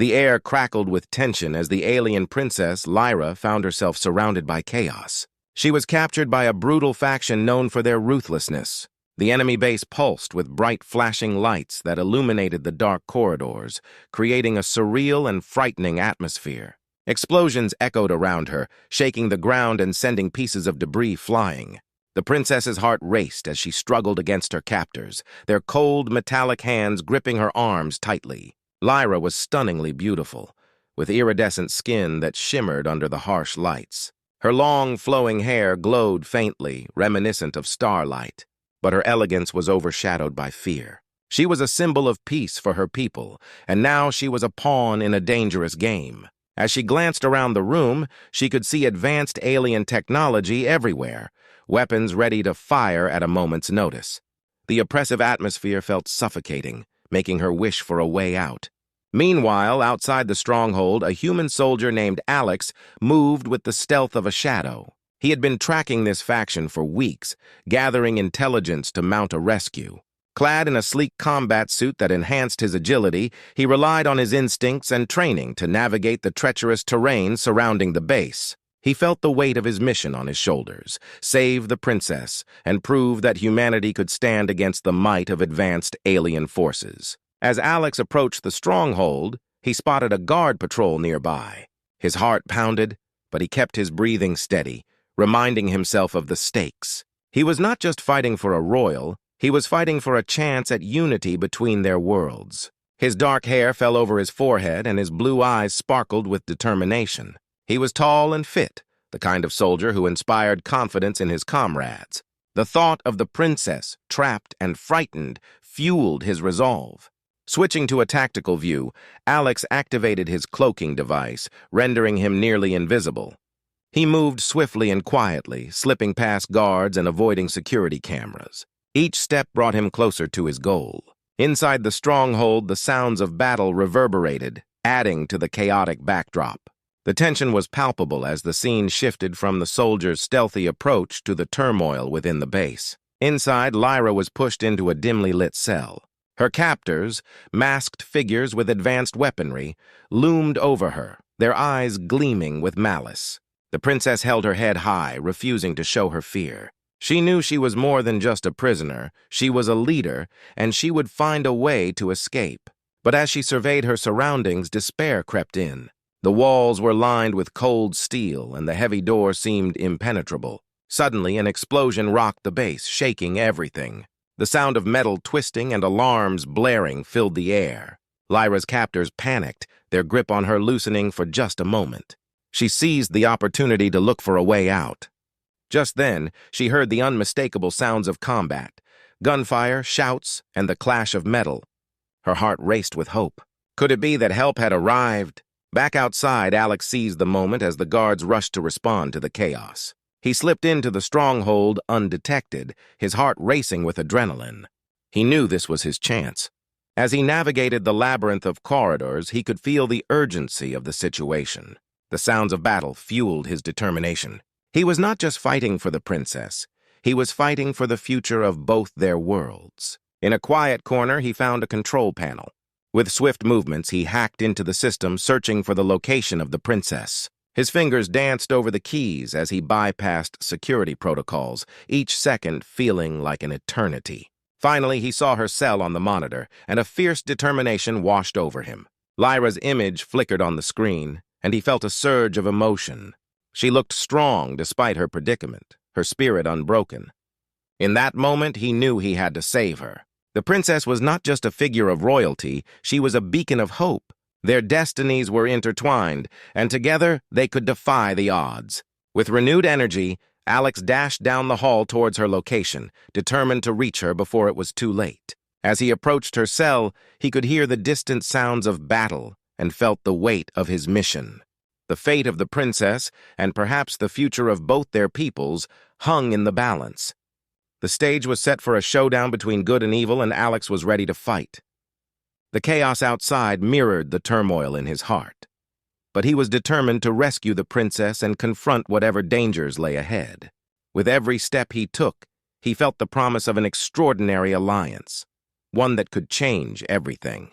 The air crackled with tension as the alien princess, Lyra, found herself surrounded by chaos. She was captured by a brutal faction known for their ruthlessness. The enemy base pulsed with bright flashing lights that illuminated the dark corridors, creating a surreal and frightening atmosphere. Explosions echoed around her, shaking the ground and sending pieces of debris flying. The princess's heart raced as she struggled against her captors, their cold, metallic hands gripping her arms tightly. Lyra was stunningly beautiful, with iridescent skin that shimmered under the harsh lights. Her long, flowing hair glowed faintly, reminiscent of starlight, but her elegance was overshadowed by fear. She was a symbol of peace for her people, and now she was a pawn in a dangerous game. As she glanced around the room, she could see advanced alien technology everywhere, weapons ready to fire at a moment's notice. The oppressive atmosphere felt suffocating, making her wish for a way out. Meanwhile, outside the stronghold, a human soldier named Alex moved with the stealth of a shadow. He had been tracking this faction for weeks, gathering intelligence to mount a rescue. Clad in a sleek combat suit that enhanced his agility, he relied on his instincts and training to navigate the treacherous terrain surrounding the base. He felt the weight of his mission on his shoulders, save the princess, and prove that humanity could stand against the might of advanced alien forces. As Alex approached the stronghold, he spotted a guard patrol nearby. His heart pounded, but he kept his breathing steady, reminding himself of the stakes. He was not just fighting for a royal, he was fighting for a chance at unity between their worlds. His dark hair fell over his forehead and his blue eyes sparkled with determination. He was tall and fit, the kind of soldier who inspired confidence in his comrades. The thought of the princess, trapped and frightened, fueled his resolve. Switching to a tactical view, Alex activated his cloaking device, rendering him nearly invisible. He moved swiftly and quietly, slipping past guards and avoiding security cameras. Each step brought him closer to his goal. Inside the stronghold, the sounds of battle reverberated, adding to the chaotic backdrop. The tension was palpable as the scene shifted from the soldiers' stealthy approach to the turmoil within the base. Inside, Lyra was pushed into a dimly lit cell. Her captors, masked figures with advanced weaponry, loomed over her, their eyes gleaming with malice. The princess held her head high, refusing to show her fear. She knew she was more than just a prisoner, she was a leader, and she would find a way to escape. But as she surveyed her surroundings, despair crept in. The walls were lined with cold steel, and the heavy door seemed impenetrable. Suddenly, an explosion rocked the base, shaking everything. The sound of metal twisting and alarms blaring filled the air. Lyra's captors panicked, their grip on her loosening for just a moment. She seized the opportunity to look for a way out. Just then, she heard the unmistakable sounds of combat, gunfire, shouts, and the clash of metal. Her heart raced with hope. Could it be that help had arrived? Back outside, Alex seized the moment as the guards rushed to respond to the chaos. He slipped into the stronghold undetected, his heart racing with adrenaline. He knew this was his chance. As he navigated the labyrinth of corridors, he could feel the urgency of the situation. The sounds of battle fueled his determination. He was not just fighting for the princess. He was fighting for the future of both their worlds. In a quiet corner, he found a control panel. With swift movements, he hacked into the system, searching for the location of the princess. His fingers danced over the keys as he bypassed security protocols, each second feeling like an eternity. Finally, he saw her cell on the monitor, and a fierce determination washed over him. Lyra's image flickered on the screen, and he felt a surge of emotion. She looked strong despite her predicament, her spirit unbroken. In that moment, he knew he had to save her. The princess was not just a figure of royalty, she was a beacon of hope. Their destinies were intertwined, and together they could defy the odds. With renewed energy, Alex dashed down the hall towards her location, determined to reach her before it was too late. As he approached her cell, he could hear the distant sounds of battle and felt the weight of his mission. The fate of the princess, and perhaps the future of both their peoples, hung in the balance. The stage was set for a showdown between good and evil, and Alex was ready to fight. The chaos outside mirrored the turmoil in his heart. But he was determined to rescue the princess and confront whatever dangers lay ahead. With every step he took, he felt the promise of an extraordinary alliance, one that could change everything.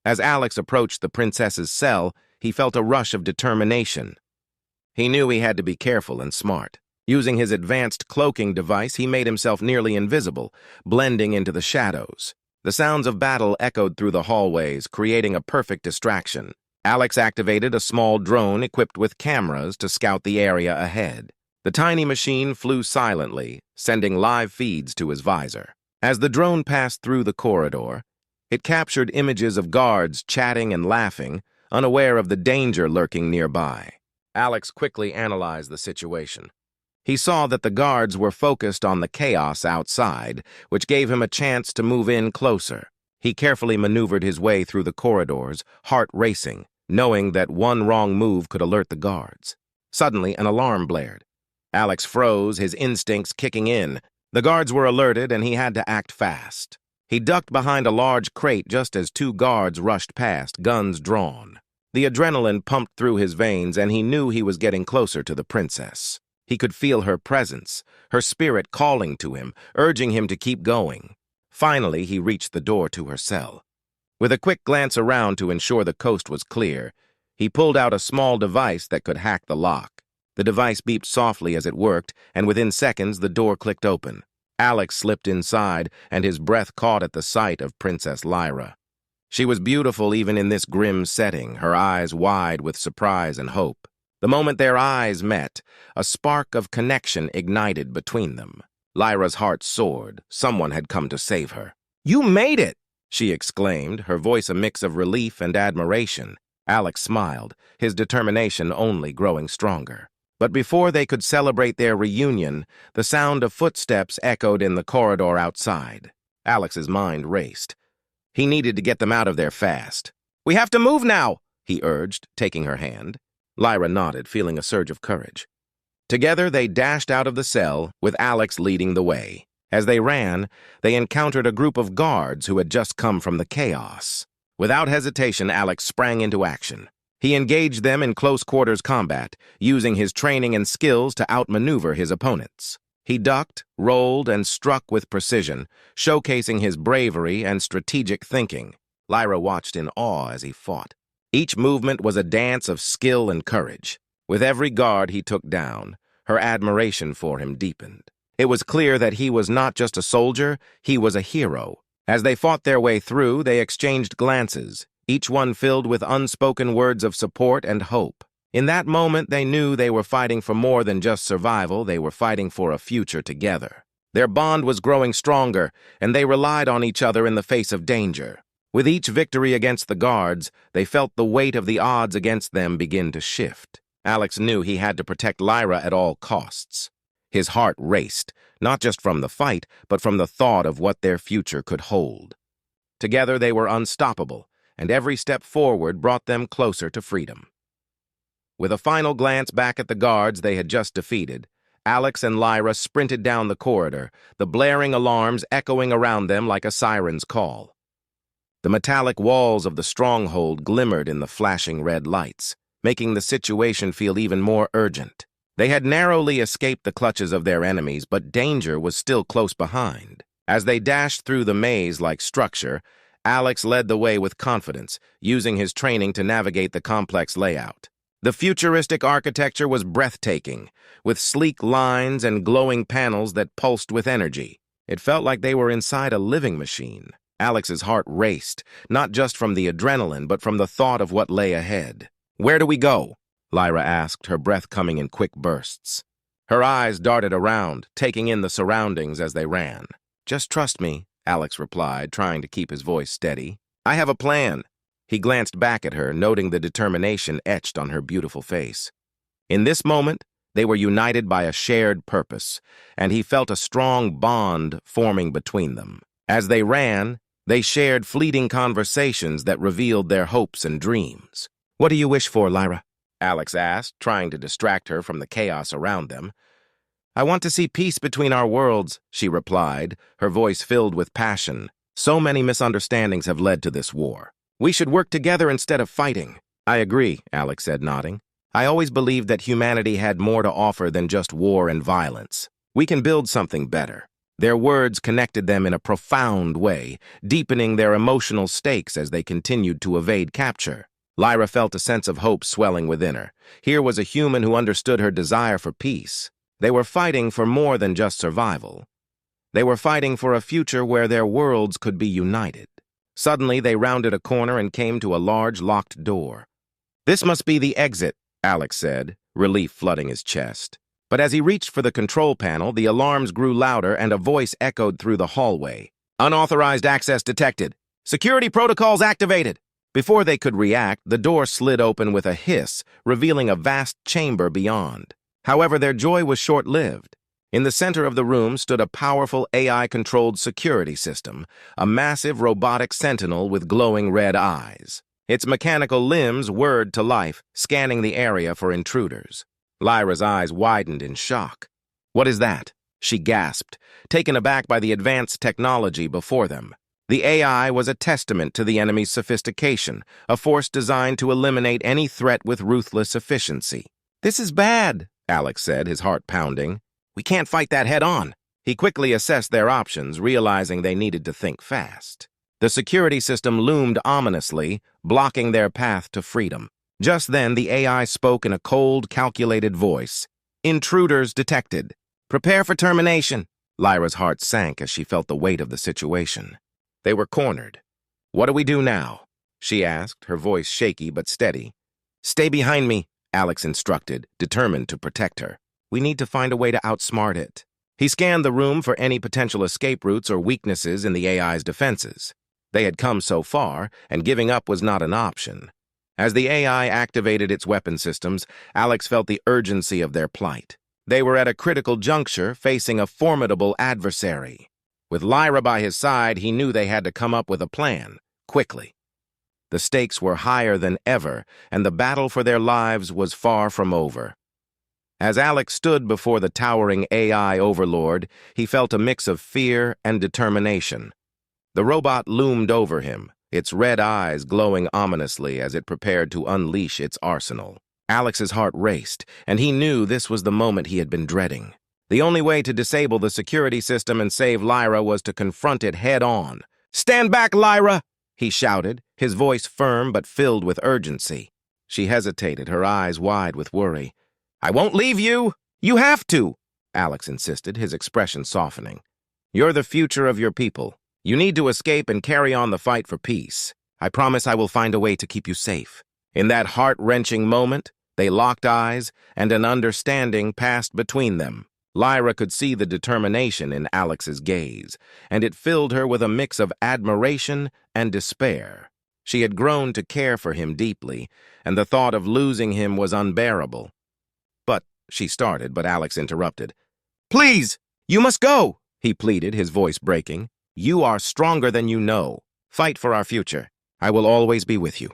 As Alex approached the princess's cell, he felt a rush of determination. He knew he had to be careful and smart. Using his advanced cloaking device, he made himself nearly invisible, blending into the shadows. The sounds of battle echoed through the hallways, creating a perfect distraction. Alex activated a small drone equipped with cameras to scout the area ahead. The tiny machine flew silently, sending live feeds to his visor. As the drone passed through the corridor, it captured images of guards chatting and laughing, unaware of the danger lurking nearby. Alex quickly analyzed the situation. He saw that the guards were focused on the chaos outside, which gave him a chance to move in closer. He carefully maneuvered his way through the corridors, heart racing, knowing that one wrong move could alert the guards. Suddenly, an alarm blared. Alex froze, his instincts kicking in. The guards were alerted, and he had to act fast. He ducked behind a large crate just as two guards rushed past, guns drawn. The adrenaline pumped through his veins, and he knew he was getting closer to the princess. He could feel her presence, her spirit calling to him, urging him to keep going. Finally, he reached the door to her cell. With a quick glance around to ensure the coast was clear, he pulled out a small device that could hack the lock. The device beeped softly as it worked, and within seconds the door clicked open. Alex slipped inside, and his breath caught at the sight of Princess Lyra. She was beautiful even in this grim setting, her eyes wide with surprise and hope. The moment their eyes met, a spark of connection ignited between them. Lyra's heart soared. Someone had come to save her. "You made it!" she exclaimed, her voice a mix of relief and admiration. Alex smiled, his determination only growing stronger. But before they could celebrate their reunion, the sound of footsteps echoed in the corridor outside. Alex's mind raced. He needed to get them out of there fast. "We have to move now," he urged, taking her hand. Lyra nodded, feeling a surge of courage. Together, they dashed out of the cell, with Alex leading the way. As they ran, they encountered a group of guards who had just come from the chaos. Without hesitation, Alex sprang into action. He engaged them in close-quarters combat, using his training and skills to outmaneuver his opponents. He ducked, rolled, and struck with precision, showcasing his bravery and strategic thinking. Lyra watched in awe as he fought. Each movement was a dance of skill and courage. With every guard he took down, her admiration for him deepened. It was clear that he was not just a soldier, he was a hero. As they fought their way through, they exchanged glances, each one filled with unspoken words of support and hope. In that moment, they knew they were fighting for more than just survival, they were fighting for a future together. Their bond was growing stronger, and they relied on each other in the face of danger. With each victory against the guards, they felt the weight of the odds against them begin to shift. Alex knew he had to protect Lyra at all costs. His heart raced, not just from the fight, but from the thought of what their future could hold. Together they were unstoppable, and every step forward brought them closer to freedom. With a final glance back at the guards they had just defeated, Alex and Lyra sprinted down the corridor, the blaring alarms echoing around them like a siren's call. The metallic walls of the stronghold glimmered in the flashing red lights, making the situation feel even more urgent. They had narrowly escaped the clutches of their enemies, but danger was still close behind. As they dashed through the maze-like structure, Alex led the way with confidence, using his training to navigate the complex layout. The futuristic architecture was breathtaking, with sleek lines and glowing panels that pulsed with energy. It felt like they were inside a living machine. Alex's heart raced, not just from the adrenaline, but from the thought of what lay ahead. "Where do we go?" Lyra asked, her breath coming in quick bursts. Her eyes darted around, taking in the surroundings as they ran. "Just trust me," Alex replied, trying to keep his voice steady. "I have a plan." He glanced back at her, noting the determination etched on her beautiful face. In this moment, they were united by a shared purpose, and he felt a strong bond forming between them. As they ran, they shared fleeting conversations that revealed their hopes and dreams. "What do you wish for, Lyra?" Alex asked, trying to distract her from the chaos around them. "I want to see peace between our worlds," she replied, her voice filled with passion. "So many misunderstandings have led to this war. We should work together instead of fighting." "I agree," Alex said, nodding. "I always believed that humanity had more to offer than just war and violence. We can build something better." Their words connected them in a profound way, deepening their emotional stakes as they continued to evade capture. Lyra felt a sense of hope swelling within her. Here was a human who understood her desire for peace. They were fighting for more than just survival. They were fighting for a future where their worlds could be united. Suddenly, they rounded a corner and came to a large, locked door. "This must be the exit," Alex said, relief flooding his chest. But as he reached for the control panel, the alarms grew louder and a voice echoed through the hallway. "Unauthorized access detected. Security protocols activated." Before they could react, the door slid open with a hiss, revealing a vast chamber beyond. However, their joy was short-lived. In the center of the room stood a powerful AI-controlled security system, a massive robotic sentinel with glowing red eyes. Its mechanical limbs whirred to life, scanning the area for intruders. Lyra's eyes widened in shock. "What is that?" she gasped, taken aback by the advanced technology before them. The AI was a testament to the enemy's sophistication, a force designed to eliminate any threat with ruthless efficiency. "This is bad," Alex said, his heart pounding. "We can't fight that head-on." He quickly assessed their options, realizing they needed to think fast. The security system loomed ominously, blocking their path to freedom. Just then, the AI spoke in a cold, calculated voice. "Intruders detected. Prepare for termination." Lyra's heart sank as she felt the weight of the situation. They were cornered. "What do we do now?" she asked, her voice shaky but steady. "Stay behind me," Alex instructed, determined to protect her. "We need to find a way to outsmart it." He scanned the room for any potential escape routes or weaknesses in the AI's defenses. They had come so far, and giving up was not an option. As the AI activated its weapon systems, Alex felt the urgency of their plight. They were at a critical juncture, facing a formidable adversary. With Lyra by his side, he knew they had to come up with a plan, quickly. The stakes were higher than ever, and the battle for their lives was far from over. As Alex stood before the towering AI overlord, he felt a mix of fear and determination. The robot loomed over him, its red eyes glowing ominously as it prepared to unleash its arsenal. Alex's heart raced, and he knew this was the moment he had been dreading. The only way to disable the security system and save Lyra was to confront it head-on. "Stand back, Lyra!" he shouted, his voice firm but filled with urgency. She hesitated, her eyes wide with worry. "I won't leave you! You have to!" Alex insisted, his expression softening. "You're the future of your people. You need to escape and carry on the fight for peace. I promise I will find a way to keep you safe." In that heart-wrenching moment, they locked eyes, and an understanding passed between them. Lyra could see the determination in Alex's gaze, and it filled her with a mix of admiration and despair. She had grown to care for him deeply, and the thought of losing him was unbearable. "But," she started, but Alex interrupted. "Please, you must go," he pleaded, his voice breaking. "You are stronger than you know. Fight for our future. I will always be with you."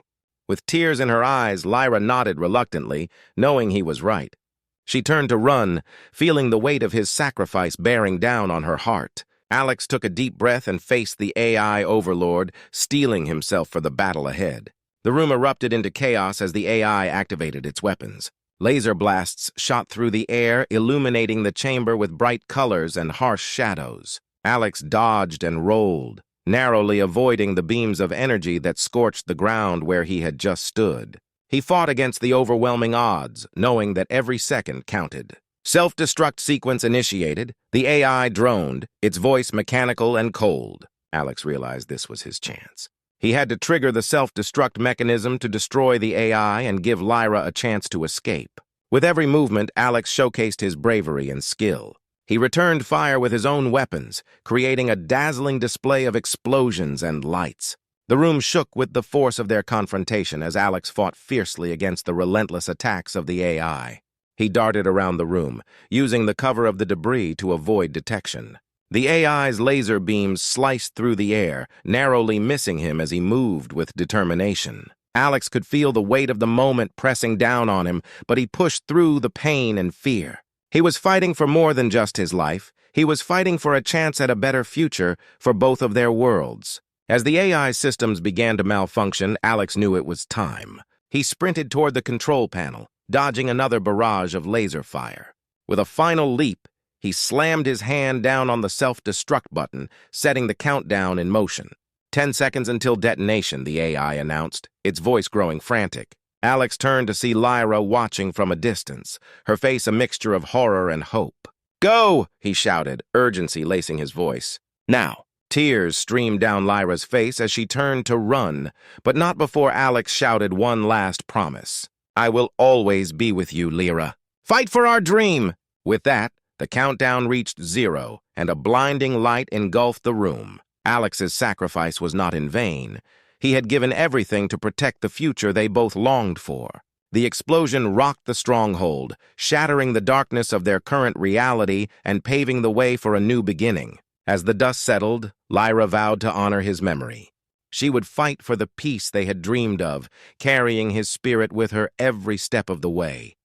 With tears in her eyes, Lyra nodded reluctantly, knowing he was right. She turned to run, feeling the weight of his sacrifice bearing down on her heart. Alex took a deep breath and faced the AI overlord, steeling himself for the battle ahead. The room erupted into chaos as the AI activated its weapons. Laser blasts shot through the air, illuminating the chamber with bright colors and harsh shadows. Alex dodged and rolled, narrowly avoiding the beams of energy that scorched the ground where he had just stood. He fought against the overwhelming odds, knowing that every second counted. Self-destruct sequence initiated. The AI droned, its voice mechanical and cold. Alex realized this was his chance. He had to trigger the self-destruct mechanism to destroy the AI and give Lyra a chance to escape. With every movement, Alex showcased his bravery and skill. He returned fire with his own weapons, creating a dazzling display of explosions and lights. The room shook with the force of their confrontation as Alex fought fiercely against the relentless attacks of the AI. He darted around the room, using the cover of the debris to avoid detection. The AI's laser beams sliced through the air, narrowly missing him as he moved with determination. Alex could feel the weight of the moment pressing down on him, but he pushed through the pain and fear. He was fighting for more than just his life. He was fighting for a chance at a better future for both of their worlds. As the AI systems began to malfunction, Alex knew it was time. He sprinted toward the control panel, dodging another barrage of laser fire. With a final leap, He slammed his hand down on the self-destruct button, setting the countdown in motion. 10 seconds until detonation, the AI announced, its voice growing frantic. Alex turned to see Lyra watching from a distance, her face a mixture of horror and hope. "Go!" he shouted, urgency lacing his voice. "Now!" Tears streamed down Lyra's face as she turned to run, but not before Alex shouted one last promise. "I will always be with you, Lyra. Fight for our dream!" With that, the countdown reached 0, and a blinding light engulfed the room. Alex's sacrifice was not in vain. He had given everything to protect the future they both longed for. The explosion rocked the stronghold, shattering the darkness of their current reality and paving the way for a new beginning. As the dust settled, Lyra vowed to honor his memory. She would fight for the peace they had dreamed of, carrying his spirit with her every step of the way.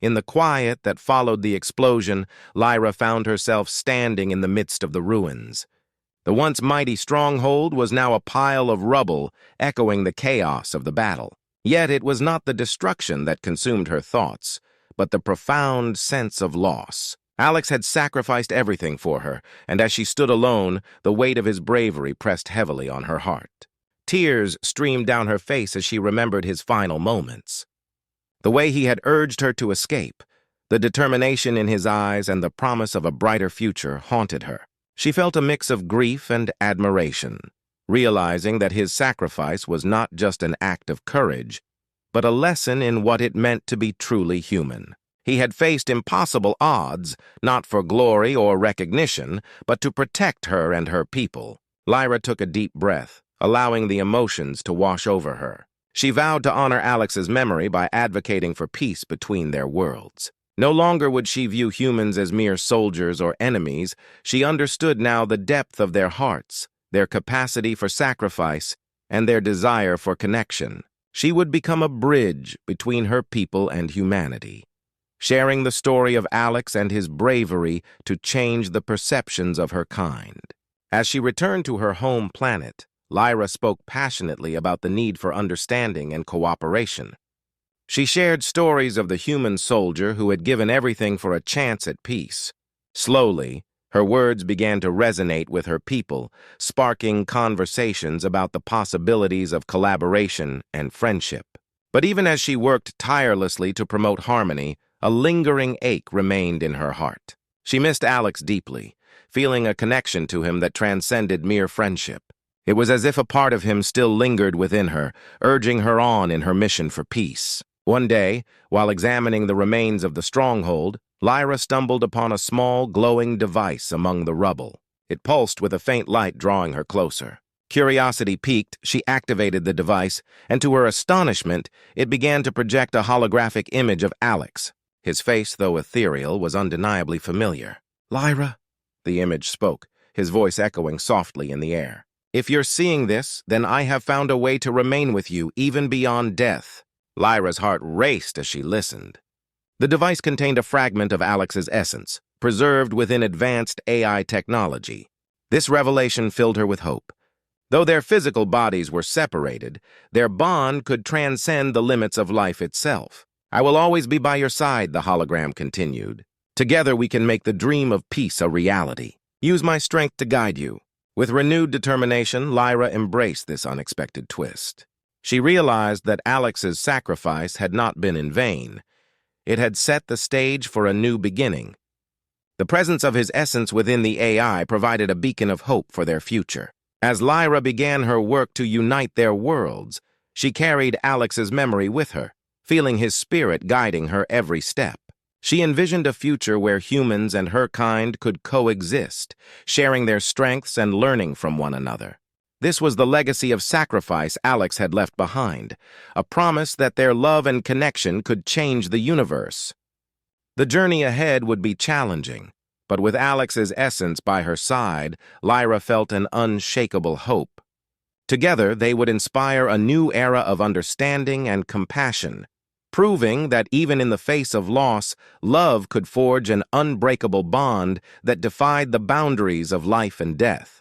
In the quiet that followed the explosion, Lyra found herself standing in the midst of the ruins. The once mighty stronghold was now a pile of rubble, echoing the chaos of the battle. Yet it was not the destruction that consumed her thoughts, but the profound sense of loss. Alex had sacrificed everything for her, and as she stood alone, the weight of his bravery pressed heavily on her heart. Tears streamed down her face as she remembered his final moments. The way he had urged her to escape, the determination in his eyes and the promise of a brighter future haunted her. She felt a mix of grief and admiration, realizing that his sacrifice was not just an act of courage, but a lesson in what it meant to be truly human. He had faced impossible odds, not for glory or recognition, but to protect her and her people. Lyra took a deep breath, allowing the emotions to wash over her. She vowed to honor Alex's memory by advocating for peace between their worlds. No longer would she view humans as mere soldiers or enemies. She understood now the depth of their hearts, their capacity for sacrifice, and their desire for connection. She would become a bridge between her people and humanity, sharing the story of Alex and his bravery to change the perceptions of her kind. As she returned to her home planet, Lyra spoke passionately about the need for understanding and cooperation. She shared stories of the human soldier who had given everything for a chance at peace. Slowly, her words began to resonate with her people, sparking conversations about the possibilities of collaboration and friendship. But even as she worked tirelessly to promote harmony, a lingering ache remained in her heart. She missed Alex deeply, feeling a connection to him that transcended mere friendship. It was as if a part of him still lingered within her, urging her on in her mission for peace. One day, while examining the remains of the stronghold, Lyra stumbled upon a small, glowing device among the rubble. It pulsed with a faint light, drawing her closer. Curiosity piqued, she activated the device, and to her astonishment, it began to project a holographic image of Alex. His face, though ethereal, was undeniably familiar. "Lyra," the image spoke, his voice echoing softly in the air. "If you're seeing this, then I have found a way to remain with you, even beyond death." Lyra's heart raced as she listened. The device contained a fragment of Alex's essence, preserved within advanced AI technology. This revelation filled her with hope. Though their physical bodies were separated, their bond could transcend the limits of life itself. "I will always be by your side," the hologram continued. "Together we can make the dream of peace a reality. Use my strength to guide you." With renewed determination, Lyra embraced this unexpected twist. She realized that Alex's sacrifice had not been in vain. It had set the stage for a new beginning. The presence of his essence within the AI provided a beacon of hope for their future. As Lyra began her work to unite their worlds, she carried Alex's memory with her, feeling his spirit guiding her every step. She envisioned a future where humans and her kind could coexist, sharing their strengths and learning from one another. This was the legacy of sacrifice Alex had left behind, a promise that their love and connection could change the universe. The journey ahead would be challenging, but with Alex's essence by her side, Lyra felt an unshakable hope. Together, they would inspire a new era of understanding and compassion, proving that even in the face of loss, love could forge an unbreakable bond that defied the boundaries of life and death.